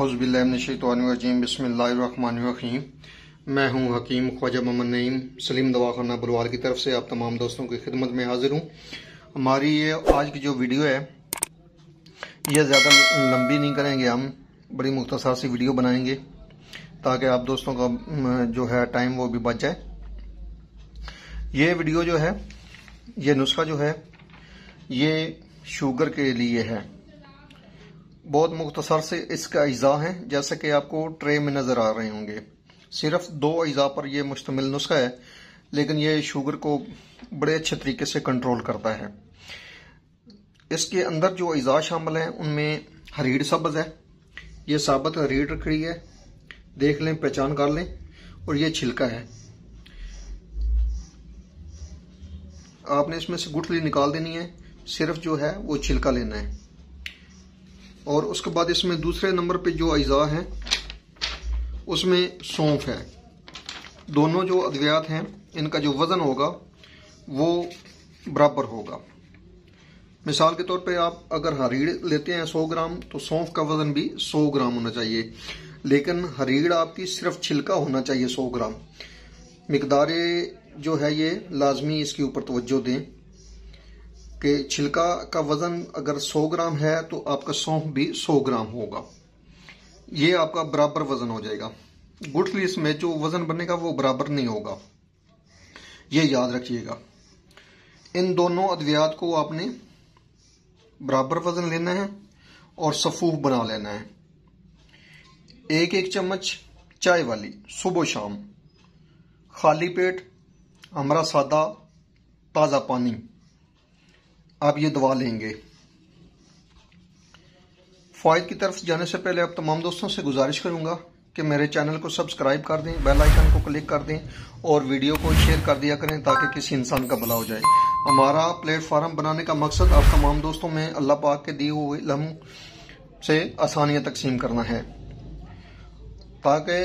औज़ुबिल्लाहिमिनश्शैतानिर्रजीम बिस्मिल्लाहिर्रहमानिर्रहीम। मैं हूं हकीम ख्वाजा मोहम्मद नईम सलीम दवाखाना बुलवाल की तरफ से आप तमाम दोस्तों की खिदमत में हाजिर हूं। हमारी ये आज की जो वीडियो है ये ज़्यादा लंबी नहीं करेंगे, हम बड़ी मुख्तसर सी वीडियो बनाएंगे ताकि आप दोस्तों का जो है टाइम वो भी बच जाए। ये वीडियो जो है, ये नुस्खा जो है ये शुगर के लिए है। बहुत मुख्तसर से इसका अज्जा है, जैसे कि आपको ट्रे में नज़र आ रहे होंगे। सिर्फ 2 अज्जा पर यह मुश्तमिल नुस्खा है, लेकिन यह शुगर को बड़े अच्छे तरीके से कंट्रोल करता है। इसके अंदर जो अज्जा शामिल हैं उनमें हरीड़ सब्ज़ है, ये साबित हरीड़ रखड़ी है, देख लें, पहचान कर लें। और ये छिलका है, आपने इसमें से गुठली निकाल देनी है, सिर्फ जो है वो छिलका लेना है। और उसके बाद इसमें दूसरे नंबर पे जो अज्जा हैं उसमें सौंफ है। दोनों जो अद्वियात हैं इनका जो वज़न होगा वो बराबर होगा। मिसाल के तौर पे आप अगर हरीड़ लेते हैं 100 ग्राम, तो सौंफ का वज़न भी 100 ग्राम होना चाहिए, लेकिन हरीड़ आपकी सिर्फ छिलका होना चाहिए 100 ग्राम। मिकदार जो है ये लाजमी इसके ऊपर तवज्जो दें कि छिलका का वज़न अगर 100 ग्राम है तो आपका सौंफ भी 100 ग्राम होगा। ये आपका बराबर वज़न हो जाएगा। गुठली इसमें जो वज़न बनेगा वो बराबर नहीं होगा, ये याद रखिएगा। इन दोनों अद्वियात को आपने बराबर वज़न लेना है और सफूफ बना लेना है। 1-1 चम्मच चाय वाली सुबह शाम, खाली पेट, हमरा सादा ताज़ा पानी, आप ये दवा लेंगे। फ़ायदे की तरफ जाने से पहले आप तमाम दोस्तों से गुजारिश करूंगा कि मेरे चैनल को सब्सक्राइब कर दें, बेल आइकन को क्लिक कर दें और वीडियो को शेयर कर दिया करें ताकि किसी इंसान का भला हो जाए। हमारा प्लेटफार्म बनाने का मकसद आप तमाम दोस्तों में अल्लाह पाक के दिए हुए इल्म से आसानियाँ तकसीम करना है ताकि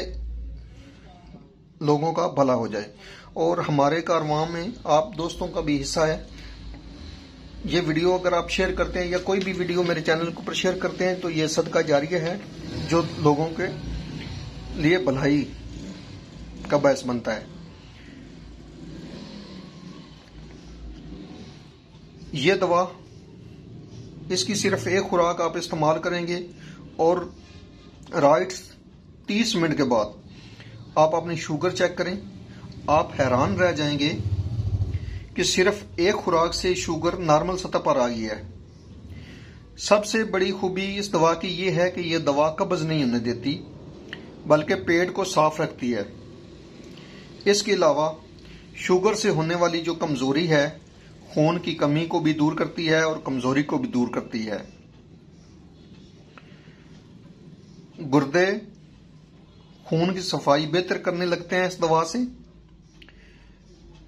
लोगों का भला हो जाए। और हमारे कारवां में आप दोस्तों का भी हिस्सा है। ये वीडियो अगर आप शेयर करते हैं या कोई भी वीडियो मेरे चैनल के ऊपर शेयर करते हैं तो ये सदका जारिया है जो लोगों के लिए भलाई का बायस बनता है। ये दवा, इसकी सिर्फ एक खुराक आप इस्तेमाल करेंगे और राइट 30 मिनट के बाद आप अपनी शुगर चेक करें। आप हैरान रह जाएंगे कि सिर्फ एक खुराक से शुगर नॉर्मल सतह पर आ गई है। सबसे बड़ी खूबी इस दवा की यह है कि यह दवा कब्ज नहीं होने देती, बल्कि पेट को साफ रखती है। इसके अलावा शुगर से होने वाली जो कमजोरी है, खून की कमी को भी दूर करती है और कमजोरी को भी दूर करती है। गुर्दे, खून की सफाई बेहतर करने लगते हैं इस दवा से।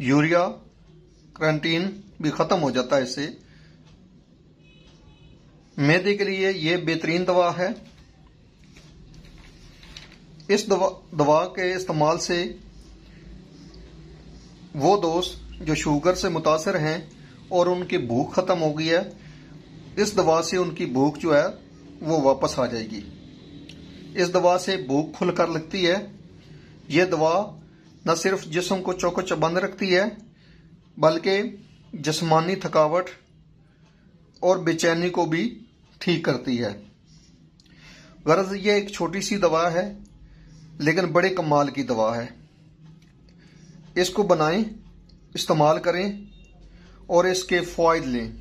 यूरिया, क्रांटीन भी खत्म हो जाता है इससे। मैदे के लिए ये बेहतरीन दवा है। इस दवा के इस्तेमाल से वो दोस्त जो शुगर से मुतासर हैं और उनकी भूख खत्म हो गई है, इस दवा से उनकी भूख जो है वो वापस आ जाएगी। इस दवा से भूख खुलकर लगती है। ये दवा न सिर्फ जिस्म को चौको चबंद रखती है, बल्कि जिस्मानी थकावट और बेचैनी को भी ठीक करती है। गरज ये एक छोटी सी दवा है, लेकिन बड़े कमाल की दवा है। इसको बनाएं, इस्तेमाल करें और इसके फ़ायदे लें।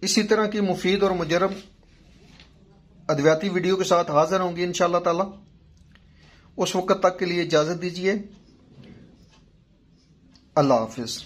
इसी तरह की मुफीद और मुजरब अद्वियाती वीडियो के साथ हाजिर होंगे इंशाअल्लाह ताला। उस वक्त तक के लिए इजाज़त दीजिए। अल्लाह हाफिज़।